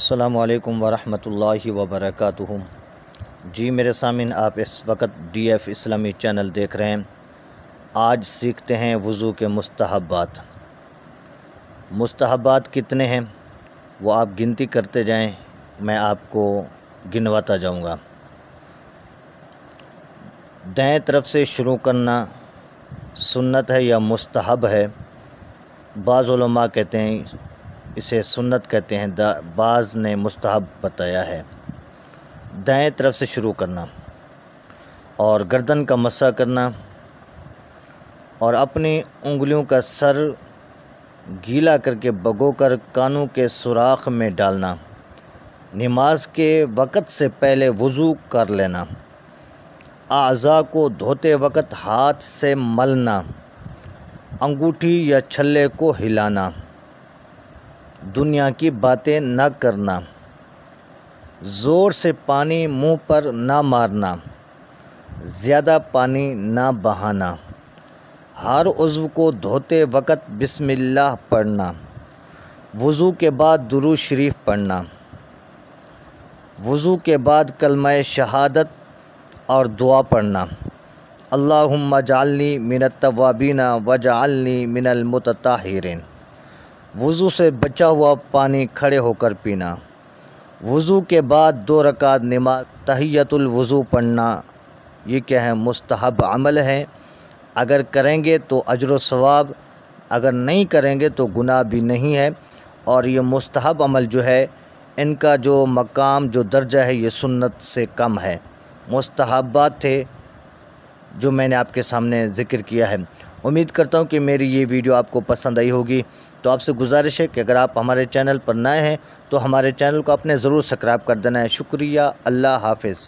السلام علیکم ورحمۃ اللہ وبرکاتہ۔ جی میرے سامعین، آپ اس وقت DF اسلامی چینل دیکھ رہے ہیں۔ آج سیکھتے ہیں وضو کے مستحبات۔ مستحبات کتنے ہیں وہ آپ گنتی کرتے جائیں، میں آپ کو گنواتا جاؤں گا۔ دائیں طرف سے شروع کرنا سنت ہے یا مستحب ہے؟ بعض علماء کہتے ہیں اسے سنت کہتے ہیں، بعض نے مستحب بتایا ہے۔ دائیں طرف سے شروع کرنا اور گردن کا مسح کرنا اور اپنی انگلیوں کا سر گیلا کر کے بھگو کر کانوں کے سوراخ میں ڈالنا۔ نماز کے وقت سے پہلے وضو کر لینا۔ اعضاء کو دھوتے وقت ہاتھ سے ملنا، انگوٹھی یا چھلے کو ہلانا، دنیا کی باتیں نہ کرنا، زور سے پانی منہ پر نہ مارنا، زیادہ پانی نہ بہانا، ہر عضو کو دھوتے وقت بسم اللہ پڑھنا، وضو کے بعد درود شریف پڑھنا، وضو کے بعد کلمہ شہادت اور دعا پڑھنا، اللہم اجعلنی من التوابین واجعلنی من المتطہرین۔ وضو سے بچا ہوا پانی کھڑے ہو کر پینا۔ وضو کے بعد 2 رکعت نماز تحیۃ الوضو پڑھنا۔ یہ کیا ہے؟ مستحب عمل ہے۔ اگر کریں گے تو اجر و ثواب، اگر نہیں کریں گے تو گناہ بھی نہیں ہے۔ اور یہ مستحب عمل جو ہے، ان کا جو مقام، جو درجہ ہے، یہ سنت سے کم ہے۔ مستحبات تھے جو میں نے آپ کے سامنے ذکر کیا ہے۔ امید کرتا ہوں کہ میری یہ ویڈیو آپ کو پسند آئی ہوگی۔ تو آپ سے گزارش ہے کہ اگر آپ ہمارے چینل پر نئے ہیں تو ہمارے چینل کو آپ نے ضرور سبسکرائب کر دینا ہے۔ شکریہ، اللہ حافظ۔